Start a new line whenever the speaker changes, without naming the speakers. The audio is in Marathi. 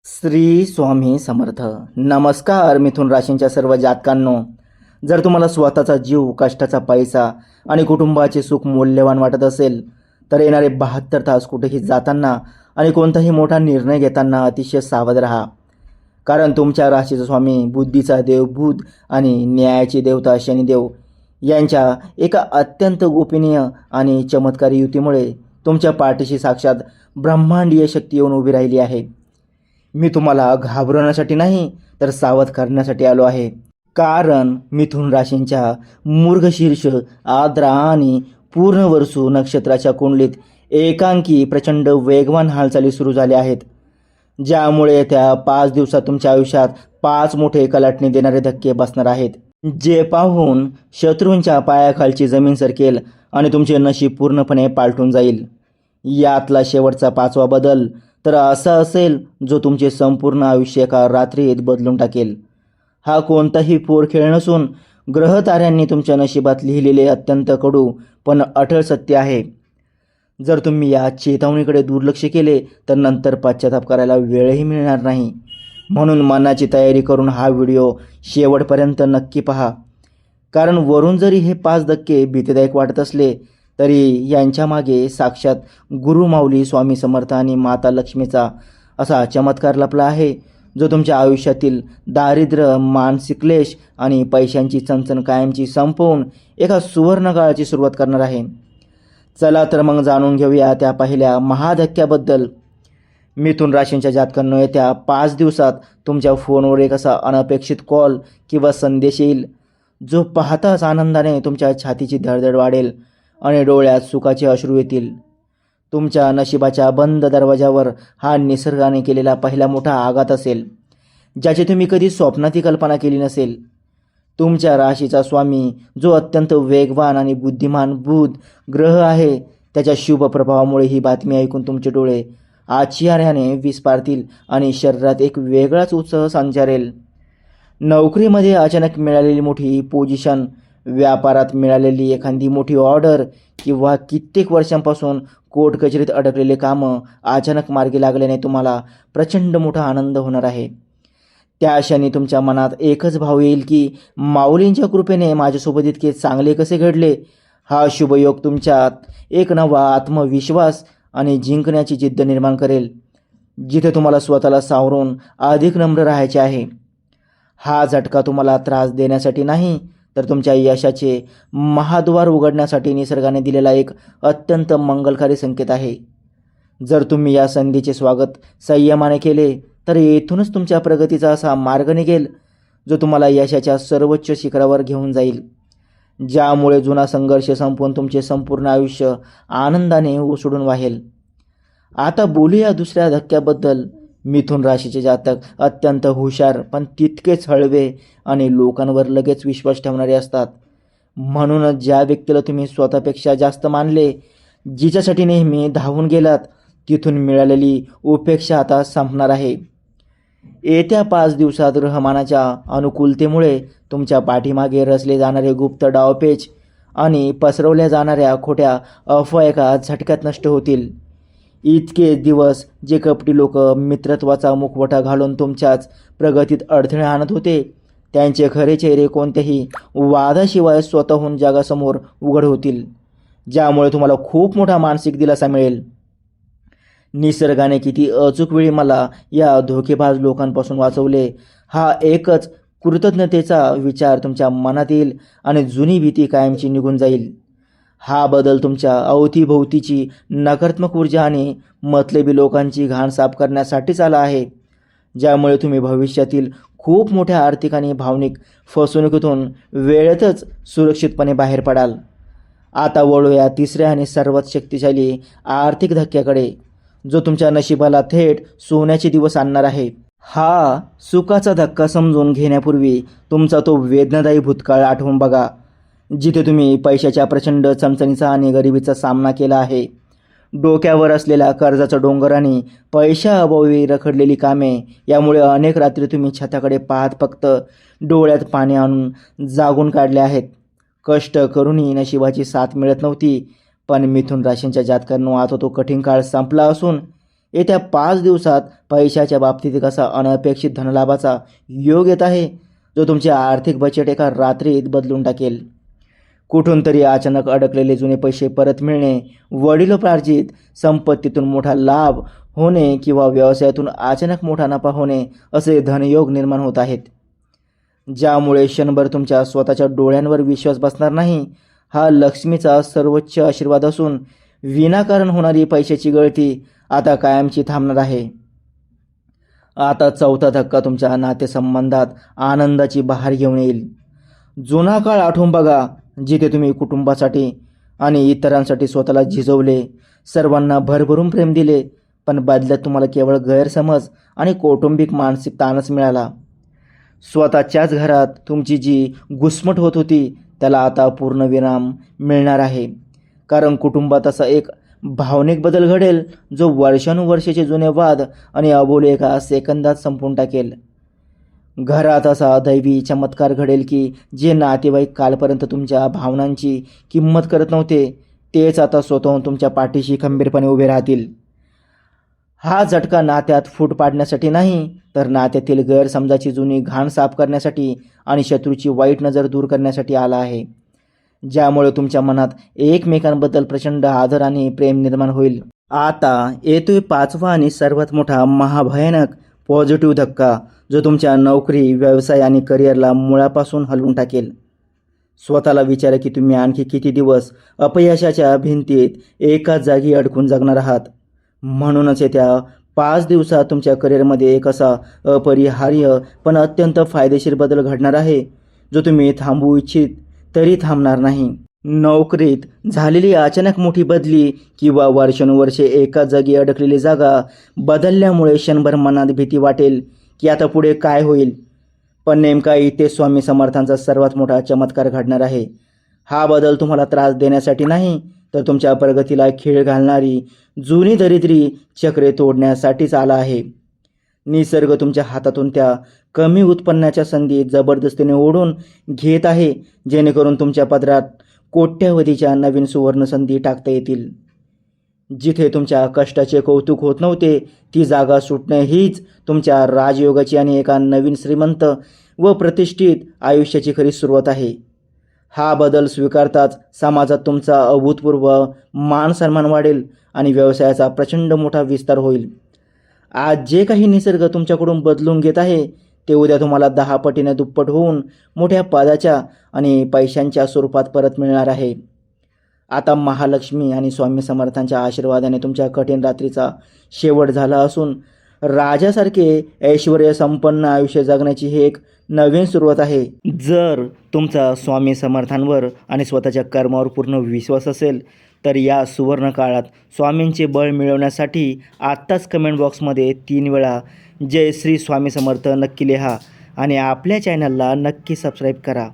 श्री स्वामी समर्थ. नमस्कार मिथुन राशींच्या सर्व जातकांनो. जर तुम्हाला स्वतःचा जीव, कष्टाचा पैसा आणि कुटुंबाचे सुख मौल्यवान वाटत असेल तर येणारे 72 तास कुठेही जाताना आणि कोणताही मोठा निर्णय घेताना अतिशय सावध राहा. कारण तुमच्या राशीचा स्वामी, बुद्धीचा देव बुध आणि न्यायाची देवता शनिदेव यांच्या एका अत्यंत गोपनीय आणि चमत्कारी युतीमुळे तुमच्या पाठीशी साक्षात ब्रह्मांडीय शक्ती येऊन उभी राहिली आहे. मी तुम्हाला घाबरवण्यासाठी नाही तर सावध करण्यासाठी आलो आहे. कारण मिथुन राशींच्या मृगशीर्ष, आद्रा आणि पूर्णवसू नक्षत्राच्या कुंडलीत एकांकी प्रचंड वेगवान हालचाली सुरू झाल्या आहेत, ज्यामुळे त्या 5 दिवसात तुमच्या आयुष्यात 5 मोठे कलाटणी देणारे धक्के बसणार आहेत, जे पाहून शत्रूंच्या पायाखालची जमीन सरकेल आणि तुमचे नशीब पूर्णपणे पालटून जाईल. यातला शेवटचा 5वा बदल तर असा असेल जो तुमचे संपूर्ण आयुष्य एका रात्रीत बदलून टाकेल. हा कोणताही पोरखेळ नसून ग्रह ताऱ्यांनी तुमच्या नशिबात लिहिलेले अत्यंत कडू पण अटळ सत्य आहे. जर तुम्ही या चेतावणीकडे दुर्लक्ष केले तर नंतर पश्चाताप करायला वेळही मिळणार नाही. म्हणून मनाची तयारी करून हा व्हिडिओ शेवटपर्यंत नक्की पहा. कारण वरून जरी हे 5 धक्के भीतीदायक वाटत असले तरी यांच्या मागे साक्षात गुरुमाऊली स्वामी समर्थ आणि माता लक्ष्मीचा असा चमत्कार लपला आहे, जो तुमच्या आयुष्यातील दारिद्र्य, मानसिक क्लेश आणि पैशांची चणचण कायमची संपवून एका सुवर्ण काळाची सुरुवात करणार आहे. चला तर मग जाणून घेऊया त्या पहिल्या महाधक्क्याबद्दल. मिथुन राशींच्या जातकांनो, येत्या 5 दिवसात तुमच्या फोनवर एक असा अनपेक्षित कॉल किंवा संदेश येईल, जो पाहताच आनंदाने तुमच्या छातीची धडधड वाढेल आणि डोळ्यात सुखाचे अश्रू येतील. तुमच्या नशिबाच्या बंद दरवाजावर हा निसर्गाने केलेला पहिला मोठा आघात असेल, ज्याची तुम्ही कधी स्वप्नातही कल्पना केली नसेल. तुमच्या राशीचा स्वामी, जो अत्यंत वेगवान आणि बुद्धिमान बुध ग्रह आहे, त्याच्या शुभ प्रभावामुळे ही बातमी ऐकून तुमचे डोळे आश्चर्याने विस्फारतील आणि शरीरात एक वेगळाच उत्साह संचारेल. नोकरीमध्ये अचानक मिळालेली मोठी पोझिशन, व्यापारात मिळालेली एखादी मोठी ऑर्डर किंवा कित्येक वर्षांपासून कोर्ट कचेरीत अडकलेले कामं अचानक मार्गी लागल्याने तुम्हाला प्रचंड मोठा आनंद होणार आहे. त्या क्षणी तुमच्या मनात एकच भाव येईल की माऊलींच्या कृपेने माझ्यासोबत इतके चांगले कसे घडले. हा शुभयोग तुमच्यात एक नवा आत्मविश्वास आणि जिंकण्याची जिद्द निर्माण करेल, जिथे तुम्हाला स्वतःला सावरून अधिक नम्र राहायचे आहे. हा झटका तुम्हाला त्रास देण्यासाठी नाही तर तुमच्या यशाचे महाद्वार उघडण्यासाठी निसर्गाने दिलेला एक अत्यंत मंगलकारी संकेत आहे. जर तुम्ही या संधीचे स्वागत संयमाने केले तर येथूनच तुमच्या प्रगतीचा असा मार्ग निघेल, जो तुम्हाला यशाच्या सर्वोच्च शिखरावर घेऊन जाईल, ज्यामुळे जुना संघर्ष संपवून तुमचे संपूर्ण आयुष्य आनंदाने उसळून वाहेल. आता बोलूया दुसऱ्या धक्क्याबद्दल. मिथुन राशीचे जातक अत्यंत हुशार पण तितकेच हळवे आणि लोकांवर लगेच विश्वास ठेवणारे असतात. म्हणूनच ज्या व्यक्तीला तुम्ही स्वतःपेक्षा जास्त मानले, जिच्यासाठी नेहमी धावून गेलात, तिथून मिळालेली उपेक्षा आता संपणार आहे. येत्या 5 दिवसात रहमानाच्या अनुकूलतेमुळे तुमच्या पाठीमागे रचले जाणारे गुप्त डावपेच आणि पसरवल्या जाणाऱ्या खोट्या अफवा एका झटक्यात नष्ट होतील. इतके दिवस जे कपटी लोक मित्रत्वाचा मुखवटा घालून तुमच्याच प्रगतीत अडथळे आणत होते, त्यांचे खरे चेहरे कोणत्याही वादाशिवाय स्वतःहून जगासमोर उघड होतील, ज्यामुळे तुम्हाला खूप मोठा मानसिक दिलासा मिळेल. निसर्गाने किती अचूक वेळी मला या धोकेबाज लोकांपासून वाचवले, हा एकच कृतज्ञतेचा विचार तुमच्या मनात येईल आणि जुनी भीती कायमची निघून जाईल. हा बदल तुमच्या अवतीभोवतीची नकारात्मक ऊर्जा आणि मतलबी लोकांची घाण साफ करण्यासाठीच आला आहे, ज्यामुळे तुम्ही भविष्यातील खूप मोठ्या आर्थिक आणि भावनिक फसवणुकीतून वेळेतच सुरक्षितपणे बाहेर पडाल. आता वळूया तिसऱ्या आणि सर्वात शक्तिशाली आर्थिक धक्क्याकडे, जो तुमच्या नशिबाला थेट सोन्याचे दिवस आणणार आहे. हा सुखाचा धक्का समजून घेण्यापूर्वी तुमचा तो वेदनादायी भूतकाळ आठवून बघा, जिथे तुम्ही पैशाच्या प्रचंड चमचणीचा आणि गरिबीचा सामना केला आहे. डोक्यावर असलेला कर्जाचा डोंगर आणि पैशाअभावी रखडलेली कामे यामुळे अनेक रात्री तुम्ही छताकडे पाहत फक्त डोळ्यात पाणी आणून जागून काढले आहेत. कष्ट करूनही नशिबाची साथ मिळत नव्हती. पण मिथुन राशींच्या जातकांनो, आता तो कठीण काळ संपला असून येत्या 5 दिवसात पैशाच्या बाबतीत कसा अनपेक्षित धनलाभाचा योग येत आहे, जो तुमचे आर्थिक बजेट एका रात्रीत बदलून टाकेल. कुठून तरी अचानक अडकलेले जुने पैसे परत मिळणे, वडिलोपार्जित संपत्तीतून मोठा लाभ होणे किंवा व्यवसायातून अचानक मोठा नफा होणे असे धनयोग निर्माण होत आहेत, ज्यामुळे क्षणभर तुमच्या स्वतःच्या डोळ्यांवर विश्वास बसणार नाही. हा लक्ष्मीचा सर्वोच्च आशीर्वाद असून विनाकारण होणारी पैशाची गळती आता कायमची थांबणार आहे. आता चौथा धक्का तुमच्या नातेसंबंधात आनंदाची बहार घेऊन येईल. जुना काळ आठवून बघा, जिथे तुम्ही कुटुंबासाठी आणि इतरांसाठी स्वतःला झिजवले, सर्वांना भरभरून प्रेम दिले, पण बदल्यात तुम्हाला केवळ गैरसमज आणि कौटुंबिक मानसिक ताणच मिळाला. स्वतःच्याच घरात तुमची जी घुसमट होत होती त्याला आता पूर्णविराम मिळणार आहे, कारण कुटुंबात असा एक भावनिक बदल घडेल जो वर्षानुवर्षाचे जुने वाद आणि अबोले एका सेकंदात संपून टाकेल. घरात असा दैवी चमत्कार घडेल की जे नातेवाईक कालपर्यंत तुमच्या भावनांची किंमत करत नव्हते, तेच आता स्वतःहून तुमच्या पाठीशी खंबीरपणे उभे राहतील. हा झटका नात्यात फूट पाडण्यासाठी नाही, तर नात्यातील गैरसमजाची जुनी घाण साफ करण्यासाठी आणि शत्रूची वाईट नजर दूर करण्यासाठी आला आहे, ज्यामुळे तुमच्या मनात एकमेकांबद्दल प्रचंड आदर आणि प्रेम निर्माण होईल. आता येतोय 5वा आणि सर्वात मोठा महाभयानक पॉझिटिव्ह धक्का, जो तुमच्या नोकरी, व्यवसाय आणि करिअरला मुळापासून हलवून टाकेल. स्वतःला विचारा की तुम्ही आणखी किती दिवस अपयशाच्या भिंतीत एकाच जागी अडकून जगणार आहात. म्हणूनच येत्या 5 दिवसात तुमच्या करिअरमध्ये एक असा अपरिहार्य पण अत्यंत फायदेशीर बदल घडणार आहे, जो तुम्ही थांबवू इच्छित तरी थांबणार नाही. नोकरीत झालेली अचानक मोठी बदली किंवा वर्षानुवर्षे एकाच जागी अडकलेली जागा बदलल्यामुळे क्षणभर मनात भीती वाटेल की आता पुढे काय होईल. पण नेमका इथे स्वामी समर्थांचा सर्वात मोठा चमत्कार घडणार आहे. हा बदल तुम्हाला त्रास देण्यासाठी नाही, तर तुमच्या प्रगतीला खीळ घालणारी जुनी दरिद्री चक्रे तोडण्यासाठीच आला आहे. निसर्ग तुमच्या हातातून त्या कमी उत्पन्नाच्या संधी जबरदस्तीने ओढून घेत आहे, जेणेकरून तुमच्या पदरात कोट्यवधीच्या नवीन सुवर्ण संधी टाकता येतील. जिथे तुमच्या कष्टाचे कौतुक होत नव्हते, ती जागा सुटणे हीच तुमच्या राजयोगाची आणि एका नवीन श्रीमंत व प्रतिष्ठित आयुष्याची खरी सुरुवात आहे. हा बदल स्वीकारताच समाजात तुमचा अभूतपूर्व मान सन्मान वाढेल आणि व्यवसायाचा प्रचंड मोठा विस्तार होईल. आज जे काही निसर्ग तुमच्याकडून बदलून घेत आहे, ते उद्या तुम्हाला 10 पटीने दुप्पट होऊन मोठ्या पदाच्या आणि पैशांच्या स्वरूपात परत मिळणार आहे. आता महालक्ष्मी आणि स्वामी समर्थांच्या आशीर्वादाने तुमच्या कठीण रात्रीचा शेवट झाला असून राजासारखे ऐश्वर्य संपन्न आयुष्य जगण्याची ही एक नवीन सुरुवात आहे. जर तुमचा स्वामी समर्थांवर आणि स्वतःच्या कर्मावर पूर्ण विश्वास असेल, तर या सुवर्ण काळात स्वामींचे बळ मिळवण्यासाठी आत्ताच कमेंट बॉक्समध्ये 3 वेळा जय श्री स्वामी समर्थ नक्की लिहा आणि आपल्या चॅनलला नक्की सबस्क्राईब करा.